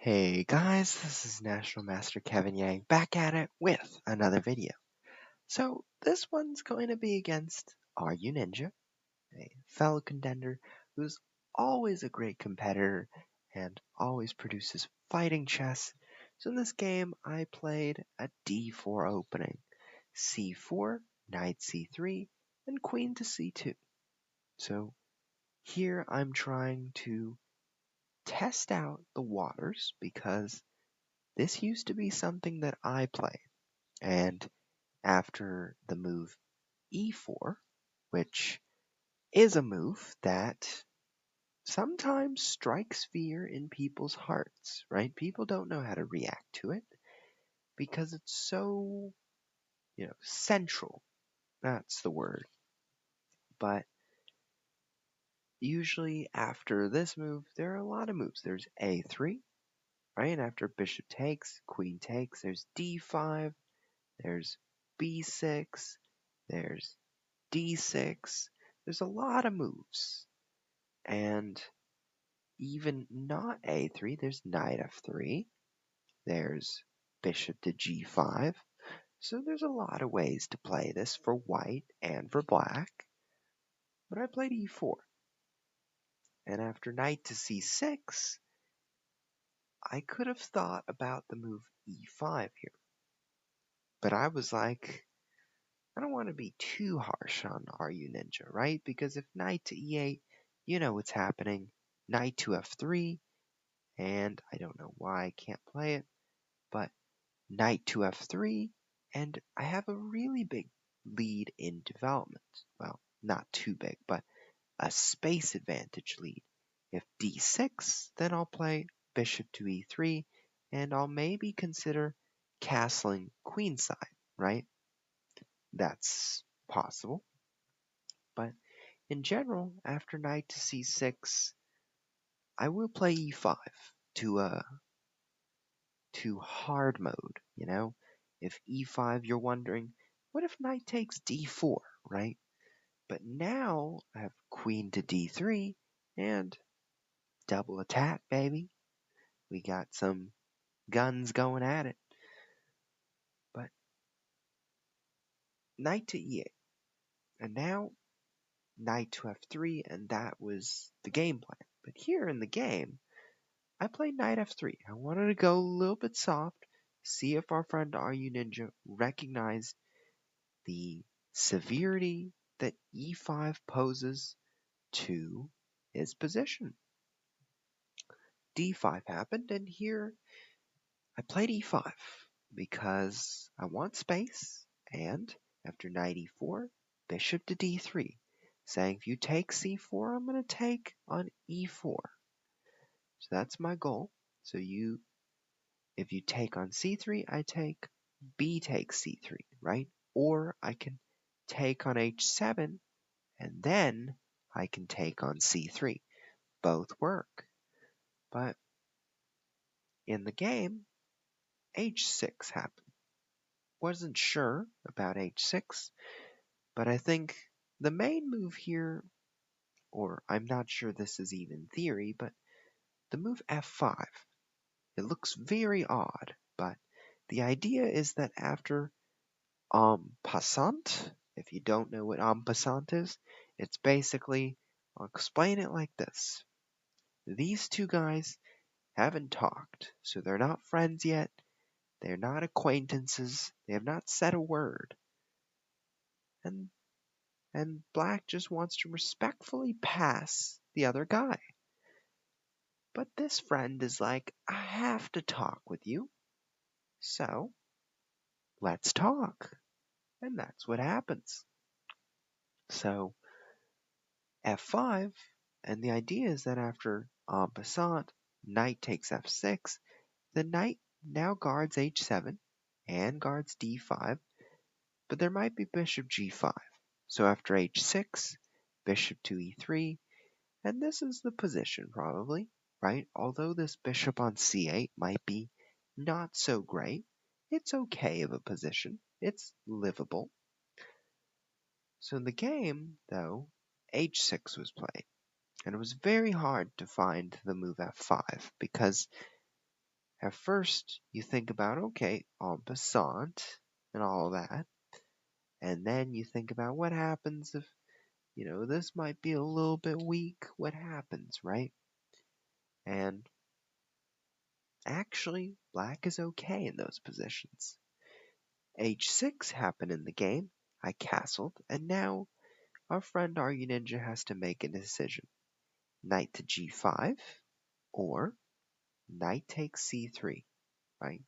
Hey guys, this is National Master Kevin Yang back at it with another video. So this one's going to be against Runinja, a fellow contender who's always a great competitor and always produces fighting chess. So in this game I played a d4 opening, c4, knight c3, and queen to c2. So here I'm trying to test out the waters because this used to be something that I played, and after the move e4, which is a move that sometimes strikes fear in people's hearts, right? People don't know how to react to it because it's so, central. That's the word. But usually after this move, there are a lot of moves. There's a3, right? After bishop takes, queen takes, there's d5, there's b6, there's d6. There's a lot of moves. And even not a3, there's knight f3. There's bishop to g5. So there's a lot of ways to play this for white and for black. But I played e4. And after knight to c6, I could have thought about the move e5 here. But I was like, I don't want to be too harsh on Runinja, right? Because if knight to e8, you know what's happening. Knight to f3, and I don't know why I can't play it, but knight to f3, and I have a really big lead in development. Well, not too big, but a space advantage lead. If d6, then I'll play bishop to e3, and I'll maybe consider castling queenside, right? That's possible. But in general, after knight to c6, I will play e5 to hard mode, If e5, you're wondering, what if knight takes d4, right? But now I have queen to d3 and double attack, baby. We got some guns going at it. But knight to e8. And now knight to f3, and that was the game plan. But here in the game, I played knight f3. I wanted to go a little bit soft, see if our friend Runinja recognized the severity that e5 poses to his position. d5 happened, and here I played e5 because I want space, and after knight e4, bishop to d3, saying if you take c4, I'm going to take on e4. So that's my goal. So if you take on c3, I take b takes c3, right? Or I can take on h7, and then I can take on c3. Both work. But in the game, h6 happened. Wasn't sure about h6, but I think the main move here, or I'm not sure this is even theory, but the move f5, it looks very odd, but the idea is that after en passant, if you don't know what en passant is, it's basically, I'll explain it like this. These two guys haven't talked, so they're not friends yet, they're not acquaintances, they have not said a word. And Black just wants to respectfully pass the other guy. But this friend is like, I have to talk with you, so let's talk. And that's what happens. So f5, and the idea is that after en passant, knight takes f6, the knight now guards h7 and guards d5, but there might be bishop g5. So after h6, bishop to e3, and this is the position probably, right? Although this bishop on c8 might be not so great, it's okay of a position. It's livable. So in the game, though, h6 was played, and it was very hard to find the move f5 because At first, you think about, okay, en passant and all that. And then you think about what happens if, this might be a little bit weak. What happens, right? And actually, black is okay in those positions. H6 happened in the game. I castled, and now our friend Runinja has to make a decision. Knight to g5 or knight takes c3, right?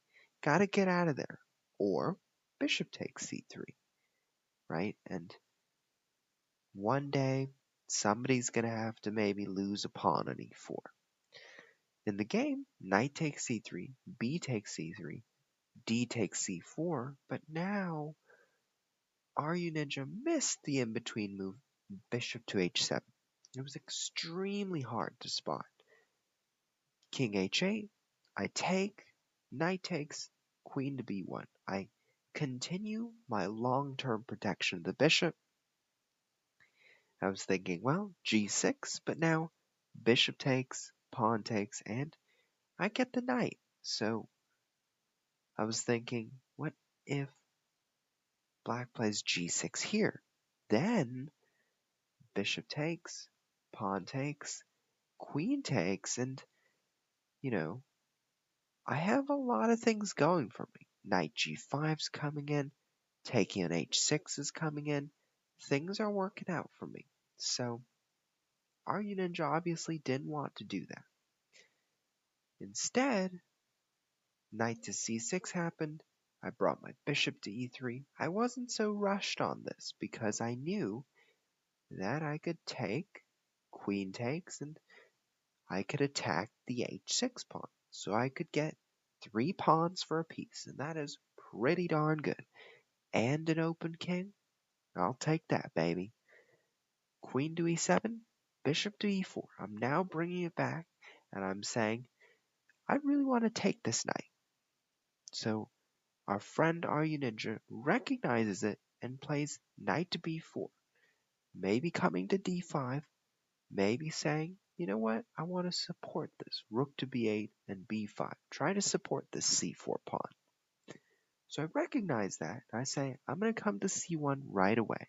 Gotta get out of there. Or bishop takes c3, right? And one day, somebody's gonna have to maybe lose a pawn on e4. In the game, knight takes c3, b takes c3, d takes c4, but now Runinja missed the in-between move, bishop to h7. It was extremely hard to spot. King h8, I take, knight takes, queen to b1. I continue my long-term protection of the bishop. I was thinking, well, g6, but now bishop takes, pawn takes, and I get the knight. So I was thinking, what if black plays g6 here? Then bishop takes, pawn takes, queen takes, and, I have a lot of things going for me. Knight g5's coming in, taking on h6 is coming in. Things are working out for me. So, Runinja obviously didn't want to do that. Instead, knight to c6 happened. I brought my bishop to e3. I wasn't so rushed on this because I knew that I could take, queen takes, and I could attack the h6 pawn. So I could get 3 pawns for a piece, and that is pretty darn good. And an open king? I'll take that, baby. Queen to e7, bishop to e4. I'm now bringing it back, and I'm saying, I really want to take this knight. So our friend Runinja recognizes it and plays knight to b4, maybe coming to d5, maybe saying, you know what, I want to support this, rook to b8 and b5, try to support this c4 pawn. So I recognize that, and I say, I'm going to come to c1 right away.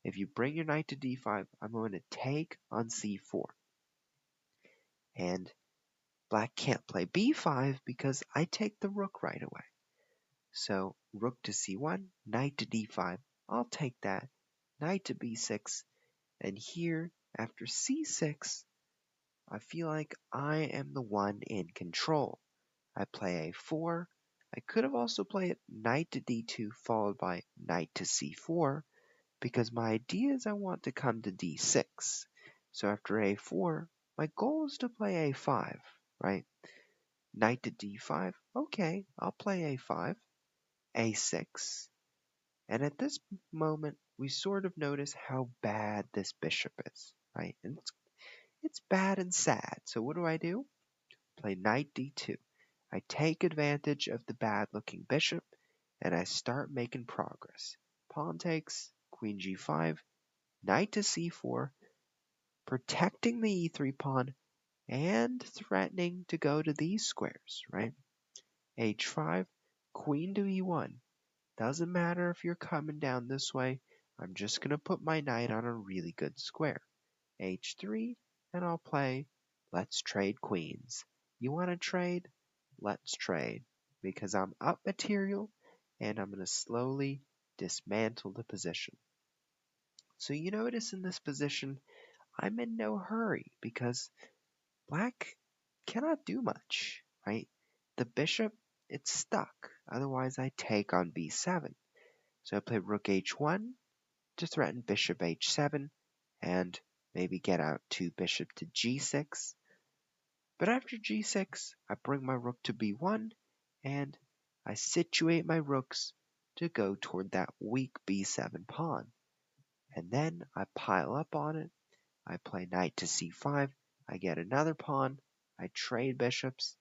If you bring your knight to d5, I'm going to take on c4. And black can't play b5 because I take the rook right away. So rook to c1, knight to d5, I'll take that, knight to b6, and here, after c6, I feel like I am the one in control. I play a4. I could have also played knight to d2 followed by knight to c4 because my idea is I want to come to d6. So after a4, my goal is to play a5, right? Knight to d5, okay, I'll play a5, a6, and at this moment, we sort of notice how bad this bishop is, right? And it's bad and sad. So what do? Play knight d2. I take advantage of the bad-looking bishop, and I start making progress. Pawn takes, queen g5, knight to c4, protecting the e3 pawn, and threatening to go to these squares, right? h5, queen to e1. Doesn't matter if you're coming down this way, I'm just going to put my knight on a really good square. h3, and I'll play let's trade queens. You want to trade? Let's trade. Because I'm up material, and I'm going to slowly dismantle the position. So you notice in this position, I'm in no hurry because black cannot do much, right? The bishop, it's stuck. Otherwise, I take on b7. So I play rook h1 to threaten bishop h7 and maybe get out to bishop to g6. But after g6, I bring my rook to b1 and I situate my rooks to go toward that weak b7 pawn. And then I pile up on it. I play knight to c5. I get another pawn. I trade bishops.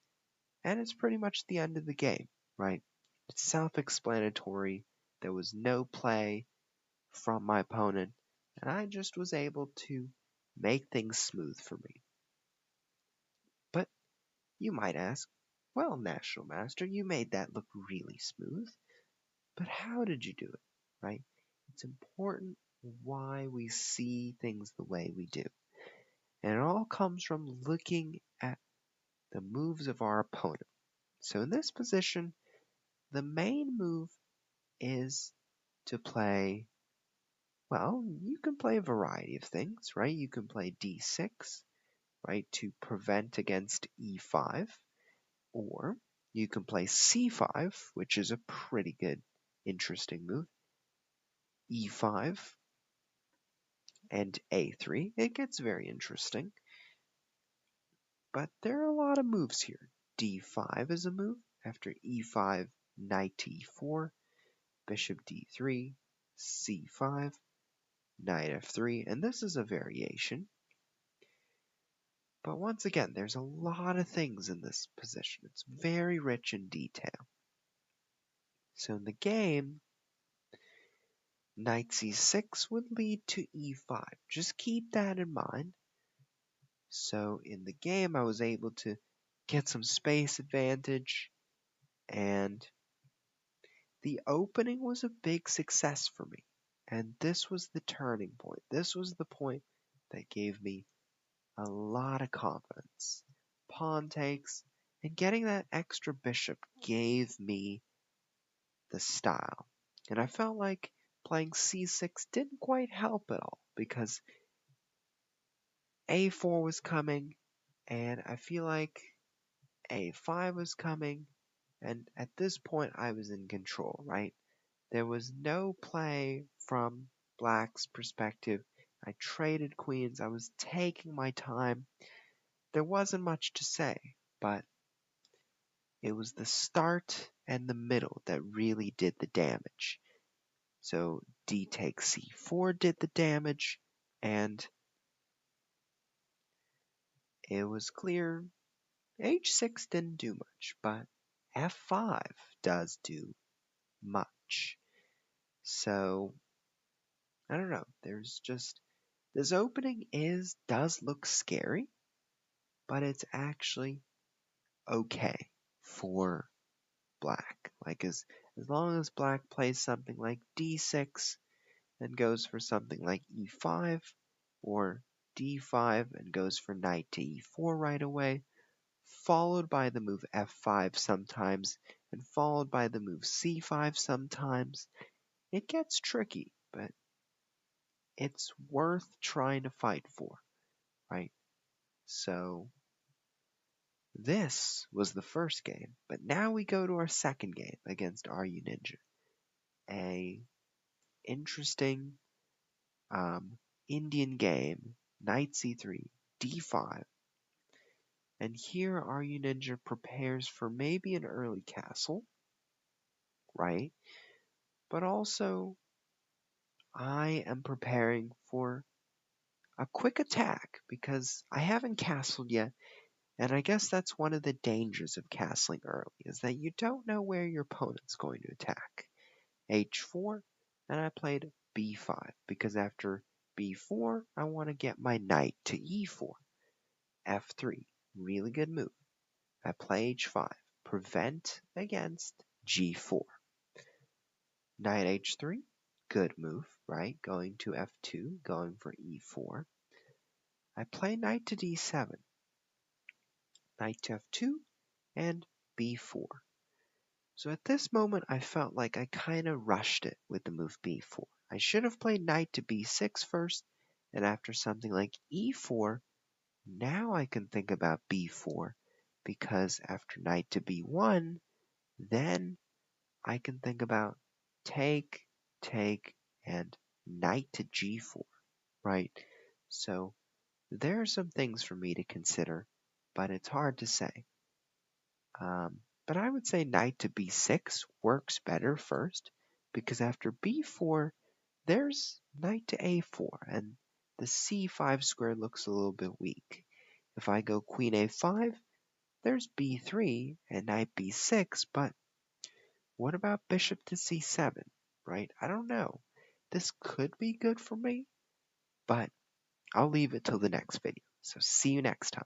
And it's pretty much the end of the game, right? It's self-explanatory. There was no play from my opponent, and I just was able to make things smooth for me. But you might ask, Well, National Master, you made that look really smooth, but how did you do it, right? It's important why we see things the way we do. And it all comes from looking at the moves of our opponent. So in this position, the main move is to play, well, you can play a variety of things, right? You can play d6, right, to prevent against e5, or you can play c5, which is a pretty good, interesting move, e5, and a3. It gets very interesting, but there are a lot of moves here. d5 is a move. After e5, knight to e4, bishop d3, c5, knight f3, and this is a variation. But once again, there's a lot of things in this position. It's very rich in detail. So in the game, knight c6 would lead to e5. Just keep that in mind. So in the game, I was able to get some space advantage, and the opening was a big success for me. And this was the turning point. This was the point that gave me a lot of confidence. Pawn takes, and getting that extra bishop gave me the style. And I felt like playing c6 didn't quite help at all because a4 was coming, and I feel like a5 was coming, and at this point I was in control, right? There was no play from Black's perspective. I traded queens, I was taking my time. There wasn't much to say, but it was the start and the middle that really did the damage. So d takes c4 did the damage, and it was clear h6 didn't do much, but f5 does do much. So I don't know, there's just this opening does look scary, but it's actually okay for Black. Like as long as Black plays something like d6 and goes for something like e5, or d5 and goes for knight to e4 right away, followed by the move f5 sometimes, and followed by the move c5 sometimes, it gets tricky, but it's worth trying to fight for, right? So this was the first game, but now we go to our second game against Runinja. A interesting Indian game, knight c3, d5, and here Runinja prepares for maybe an early castle, right? But also, I am preparing for a quick attack because I haven't castled yet, and I guess that's one of the dangers of castling early, is that you don't know where your opponent's going to attack. h4, and I played b5 because after b4, I want to get my knight to e4. f3, really good move. I play h5, prevent against g4. Knight h3, good move, right? Going to f2, going for e4. I play knight to d7, knight to f2, and b4. So at this moment, I felt like I kind of rushed it with the move b4. I should have played knight to b6 first, and after something like e4, now I can think about b4, because after knight to b1, then I can think about take, take, and knight to g4, right? So there are some things for me to consider, but it's hard to say. But I would say knight to b6 works better first, because after b4, there's knight to a4, and the c5 square looks a little bit weak. If I go queen a5, there's b3 and knight b6, but what about bishop to c7, right? I don't know. This could be good for me, but I'll leave it till the next video. So see you next time.